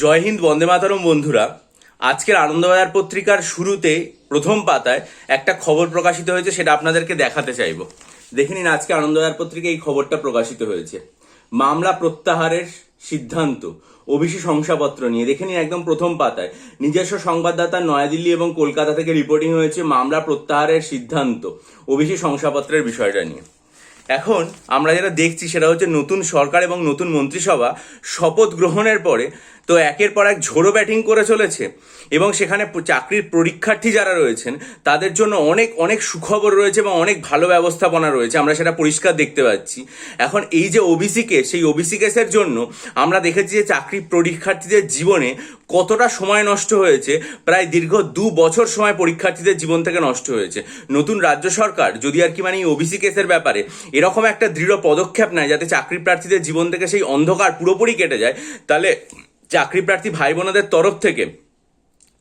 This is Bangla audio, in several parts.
জয় হিন্দ, বন্দে মাতরম। বন্ধুরা, আজকের আনন্দবাজার পত্রিকার শুরুতে প্রথম পাতায় একটা খবর প্রকাশিত হয়েছে, সেটা আপনাদেরকে দেখাতে চাইব। দেখে নিন, আজকে আনন্দবাজার পত্রিকায় এই খবরটা প্রকাশিত হয়েছে। মামলা প্রত্যাহারের সিদ্ধান্ত, ওবিসি শংসাপত্র নিয়ে। দেখে নিন একদম প্রথম পাতায় নিজস্ব সংবাদদাতা নয়াদিল্লি এবং কলকাতা থেকে রিপোর্টিং হয়েছে মামলা প্রত্যাহারের সিদ্ধান্ত, ওবিসি শংসাপত্রের বিষয়টা নিয়ে। এখন আমরা যেটা দেখছি সেটা হচ্ছে নতুন সরকার এবং নতুন মন্ত্রিসভা শপথ গ্রহণের পরে তো একের পর এক ঝোড়ো ব্যাটিং করে চলেছে এবং সেখানে চাকরির পরীক্ষার্থী যারা রয়েছেন তাদের জন্য অনেক অনেক সুখবর রয়েছে এবং অনেক ভালো ব্যবস্থাপনা রয়েছে, আমরা সেটা পরিষ্কার দেখতে পাচ্ছি। এখন এই যে ওবিসি কেস, সেই ওবিসি কেসের জন্য আমরা দেখেছি যে চাকরি পরীক্ষার্থীদের জীবনে কতটা সময় নষ্ট হয়েছে। প্রায় দীর্ঘ 2 বছর সময় পরীক্ষার্থীদের জীবন থেকে নষ্ট হয়েছে। নতুন রাজ্য সরকার যদি আর কি এই ওবিসি কেসের ব্যাপারে এরকম একটা দৃঢ় পদক্ষেপ নেয় যাতে চাকরি প্রার্থীদের জীবন থেকে সেই অন্ধকার পুরোপুরি কেটে যায়, তাহলে চাকরি প্রার্থী ভাই বোনদের তরফ থেকে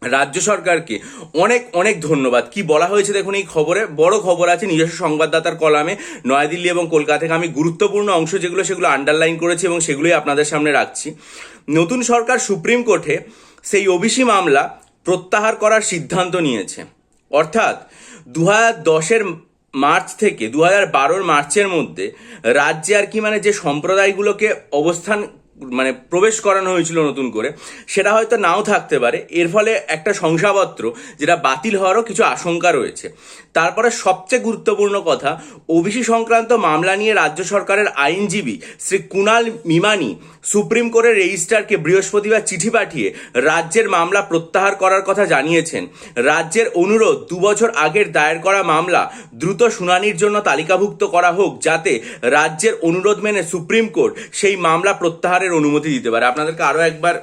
রাজ্য সরকারকে অনেক অনেক ধন্যবাদ। কি বলা হয়েছে দেখুন এই খবরে, বড় খবর আছে নিজস্ব সংবাদদাতার কলামে নয়াদিল্লি এবং কলকাতা থেকে। আমি গুরুত্বপূর্ণ অংশ সেগুলো আন্ডারলাইন করেছি এবং সেগুলোই আপনাদের সামনে রাখছি। নতুন সরকার সুপ্রিম কোর্টে সেই ওবিসি মামলা প্রত্যাহার করার সিদ্ধান্ত নিয়েছে। অর্থাৎ 2010-এর মার্চ থেকে 2012-র মার্চের মধ্যে রাজ্যে আর কি যে সম্প্রদায়গুলোকে অবস্থান প্রবেশ করানো হয়েছিল নতুন করে, সেটা হয়তো নাও থাকতে পারে। এর ফলে একটা শংসাপত্র যেটা বাতিল হওয়ারও কিছু আশঙ্কা রয়েছে। তারপরে সবচেয়ে গুরুত্বপূর্ণ কথা, ওবিসি সংক্রান্ত মামলা নিয়ে রাজ্য সরকারের আইনজীবী শ্রী কুণাল মিমানি সুপ্রিম কোর্টের রেজিস্ট্রারকে বৃহস্পতিবার চিঠি পাঠিয়ে রাজ্যের মামলা প্রত্যাহার করার কথা জানিয়েছেন। রাজ্যের অনুরোধ 2 বছর আগের দায়ের করা মামলা দ্রুত শুনানির জন্য তালিকাভুক্ত করা হোক, যাতে রাজ্যের অনুরোধ মেনে সুপ্রিম কোর্ট সেই মামলা প্রত্যাহারের অনুমতি দিতে পারে। আপনাদেরকে আরো একবার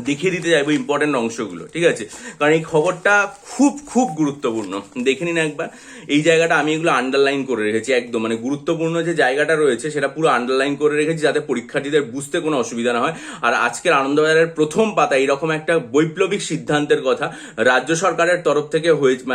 দেখিয়ে দিতে চাইবো ইম্পর্টেন্ট অংশগুলো, ঠিক আছে? কারণ এই খবরটা খুব খুব গুরুত্বপূর্ণ। দেখে নিন একবার এই জায়গাটা, আমি এগুলো আন্ডারলাইন করে রেখেছি একদম, গুরুত্বপূর্ণ যে জায়গাটা রয়েছে সেটা পুরো আন্ডারলাইন করে রেখেছি যাতে পরীক্ষার্থীদের বুঝতে কোনো অসুবিধা না হয়। আর আজকের আনন্দবাজারের প্রথম পাতা এরকম একটা বৈপ্লবিক সিদ্ধান্তের কথা রাজ্য সরকারের তরফ থেকে হয়েছে,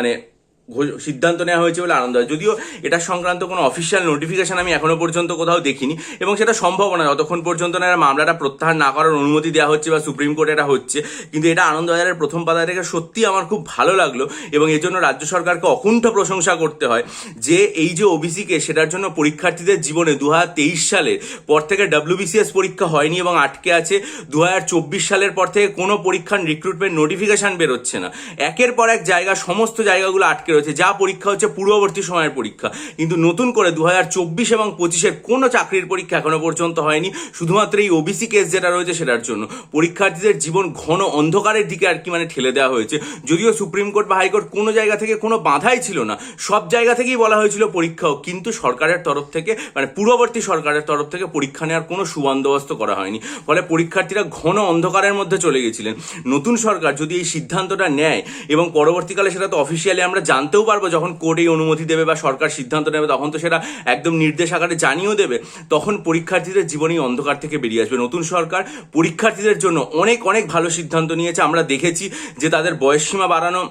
সিদ্ধান্ত নেওয়া হয়েছে বলে আনন্দ হয়। যদিও এটা সংক্রান্ত কোনো অফিসিয়াল নোটিফিকেশন আমি এখনো পর্যন্ত কোথাও দেখিনি এবং সেটা সম্ভব না যতক্ষণ পর্যন্ত না মামলাটা প্রত্যাহার না করার অনুমতি দেওয়া হচ্ছে বা সুপ্রিম কোর্টে এটা হচ্ছে। কিন্তু এটা আনন্দবাজারের প্রথম পাতা থেকে সত্যি আমার খুব ভালো লাগলো এবং এর জন্য রাজ্য সরকারকে অকুণ্ঠ প্রশংসা করতে হয় যে এই যে ওবিসি কে, সেটার জন্য পরীক্ষার্থীদের জীবনে 2023 সালের পর থেকে WBCS পরীক্ষা হয়নি এবং আটকে আছে। 2024 সালের পর থেকে কোনো পরীক্ষার রিক্রুটমেন্ট নোটিফিকেশন বেরোচ্ছে না। একের পর এক জায়গা, সমস্ত জায়গাগুলো আটকে রয়েছে। যা পরীক্ষা হচ্ছে পূর্ববর্তী সময়ের পরীক্ষা, কিন্তু নতুন করে 2024 এবং 25-এর কোনো চাকরির পরীক্ষা এখনো পর্যন্ত হয়নি। শুধুমাত্র এই ওবিসি কেস যেটা রয়েছে সেটার জন্য পরীক্ষার্থীদের জীবন ঘন অন্ধকারের দিকে আর কি ঠেলে দেওয়া হয়েছে। যদিও সুপ্রিম কোর্ট বা হাইকোর্ট কোনো জায়গা থেকে কোনো বাধাই ছিল না, সব জায়গা থেকেই বলা হয়েছিল পরীক্ষা হোক, কিন্তু সরকারের তরফ থেকে পূর্ববর্তী সরকারের তরফ থেকে পরীক্ষা নেওয়ার কোনো সুবন্দোবস্ত করা হয়নি। ফলে পরীক্ষার্থীরা ঘন অন্ধকারের মধ্যে চলে গেছিলেন। নতুন সরকার যদি এই সিদ্ধান্তটা নেয় এবং পরবর্তীকালে সেটা তো অফিসিয়ালি আমরা জানতেও পারবো, যখন কোর্ট এই অনুমতি দেবে বা সরকার সিদ্ধান্ত নেবে তখন তো সেটা একদম নির্দেশ আকারে জানিয়েও দেবে, তখন পরীক্ষার্থীদের জীবনেই অন্ধকার থেকে বেরিয়ে আসবে। নতুন সরকার পরীক্ষার্থীদের জন্য অনেক অনেক ভালো সিদ্ধান্ত নিয়েছে। আমরা দেখেছি যে তাদের বয়সসীমা বাড়ানো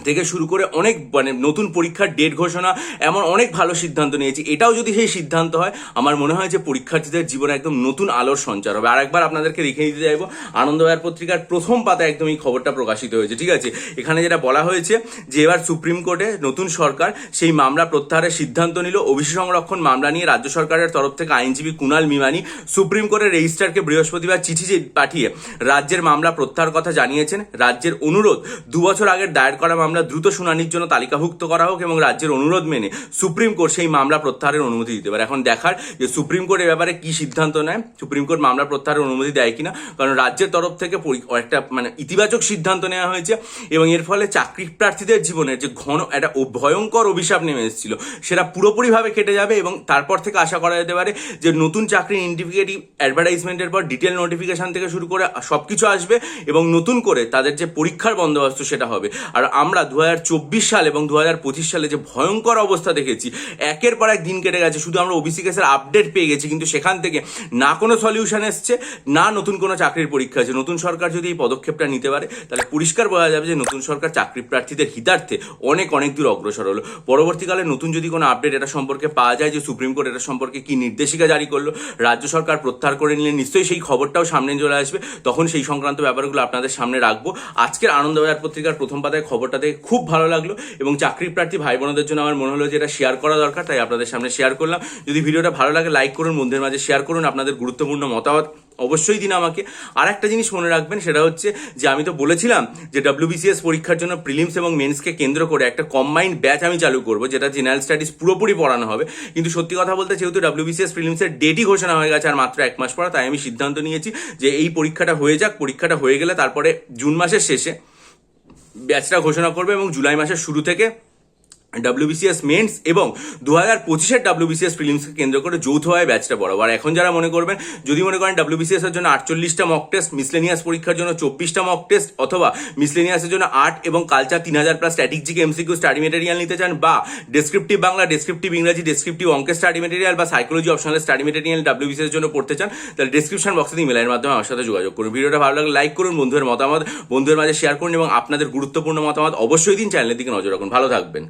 থেকে শুরু করে অনেক নতুন পরীক্ষার ডেট ঘোষণা, এমন অনেক ভালো সিদ্ধান্ত নিয়েছি। এটাও যদি সেই সিদ্ধান্ত হয়, আমার মনে হয় যে পরীক্ষার্থীদের জীবনে একদম নতুন আলোর সঞ্চার হবে। আরেকবার আপনাদেরকে দেখে দিতে চাইবো, আনন্দবাজার পত্রিকার প্রথম পাতায় একদম এই খবরটা প্রকাশিত হয়েছে, ঠিক আছে? এখানে যেটা বলা হয়েছে যে এবার সুপ্রিম কোর্টে নতুন সরকার সেই মামলা প্রত্যাহারের সিদ্ধান্ত নিল। ওবিসি সংরক্ষণ মামলা নিয়ে রাজ্য সরকারের তরফ থেকে আইনজীবী কুণাল মিমানি সুপ্রিম কোর্টের রেজিস্ট্রারকে বৃহস্পতিবার চিঠি পাঠিয়ে রাজ্যের মামলা প্রত্যাহার কথা জানিয়েছেন। রাজ্যের অনুরোধ 2 বছর আগের দায়ের করা মামলা দ্রুত শুনানির জন্য তালিকাভুক্ত করা হোক এবং রাজ্যের অনুরোধ মেনে সুপ্রিম কোর্ট সেই মামলা প্রত্যাহারের অনুমতি দিতে পারে। এখন দেখার যে সুপ্রিম কোর্ট এ ব্যাপারে কি সিদ্ধান্ত নেয়, সুপ্রিম কোর্ট মামলা প্রত্যাহারের অনুমতি দেয় কিনা। কারণ রাজ্যের তরফ থেকে একটা ইতিবাচক সিদ্ধান্ত নেওয়া হয়েছে এবং এর ফলে চাকরি প্রার্থীদের জীবনের যে ঘন একটা ভয়ঙ্কর অভিশাপ নেমে এসেছিল সেটা পুরোপুরিভাবে কেটে যাবে এবং তারপর থেকে আশা করা যেতে পারে যে নতুন চাকরির ইন্ডিকেটিভ অ্যাডভার্টাইজমেন্টের পর ডিটেল নোটিফিকেশন থেকে শুরু করে সবকিছু আসবে এবং নতুন করে তাদের যে পরীক্ষার বন্দোবস্ত সেটা হবে। আর আমরা আমরা 2024 সাল এবং 2025 সালে যে ভয়ঙ্কর অবস্থা দেখেছি, একের পর এক দিন কেটে গেছে, শুধু আমরা ওবিসি কেসের আপডেট পেয়ে গেছি, কিন্তু সেখান থেকে না কোনো সলিউশন এসছে, না নতুন কোনো চাকরির পরীক্ষা আছে। নতুন সরকার যদি এই পদক্ষেপটা নিতে পারে, তাহলে পরিষ্কার বোঝা যাবে যে নতুন সরকার চাকরি প্রার্থীদের হিতার্থে অনেক অনেক দূর অগ্রসর হলো। পরবর্তীকালে নতুন যদি কোনো আপডেট এটা সম্পর্কে পাওয়া যায়, যে সুপ্রিম কোর্ট এটা সম্পর্কে কি নির্দেশিকা জারি করলো, রাজ্য সরকার প্রত্যাহার করে নিলে নিশ্চয়ই সেই খবরটাও সামনে চলে আসবে, তখন সেই সংক্রান্ত ব্যাপারগুলো আপনাদের সামনে রাখবো। আজকের আনন্দবাজার পত্রিকার প্রথম পাতায় খবরটা দেখে খুব ভালো লাগলো এবং চাকরি প্রার্থী ভাই বোনদের জন্য আমার মনে হলো যে এটা শেয়ার করা দরকার, তাই আপনাদের সামনে শেয়ার করলাম। যদি ভিডিওটা ভালো লাগে লাইক করুন, বন্ধুদের মাঝে শেয়ার করুন, আপনাদের গুরুত্বপূর্ণ মতামত অবশ্যই দিন আমাকে। আর একটা জিনিস মনে রাখবেন, সেটা হচ্ছে যে আমি তো বলেছিলাম যে WBCS পরীক্ষার জন্য প্রিলিমস এবং মেন্সকে কেন্দ্র করে একটা কম্বাইন্ড ব্যাচ আমি চালু করবো, যেটা জেনারেল স্টাডিজ পুরোপুরি পড়ানো হবে। কিন্তু সত্যি কথা বলতে, যেহেতু WBCS প্রিলিমসের ডেটই ঘোষণা হয়ে গেছে আর মাত্র 1 মাস পর, তাই আমি সিদ্ধান্ত নিয়েছি যে এই পরীক্ষাটা হয়ে যাক। পরীক্ষাটা হয়ে গেলে তারপরে জুন মাসের শেষে ব্যাচটা ঘোষণা করবে এবং জুলাই মাসের শুরু থেকে WBCS মেন্স এবং 2025-এর WBCS প্রিলিমসকে কেন্দ্র করে যৌথভাবে ব্যাচটা পড়াবো। আর এখন যারা মনে করবেন, যদি মনে করেন WBCS এর জন্য 48টা মক টেস্ট, মিসলেনিয়াস পরীক্ষার জন্য 24টা মক টেস্ট, অথবা মিসলেনিয়াসের জন্য 8 এবং culture 3000 plus static GK MCQ study material নিতে চান, বা ডেসক্রিপটিভ বাংলা, ডেসক্রিপটিভ ইংরাজি, ডেসক্রিপটিভ অঙ্কের স্টাডি মেটেরিয়াল বা psychology optional study material WBCS এর জন্য পড়তে চান, তাহলে ডেসক্রিপশন বক্সে ইমেলের মাধ্যমে আমার সাথে যোগাযোগ করুন। ভিডিওটা ভালো লাগলে লাইক করুন, বন্ধুদের মতামত বন্ধুদের মাঝে শেয়ার করুন এবং আপনাদের গুরুত্বপূর্ণ মতামত অবশ্যই দিন। চ্যানেলের দিকে নজর রাখুন। ভালো থাকবেন।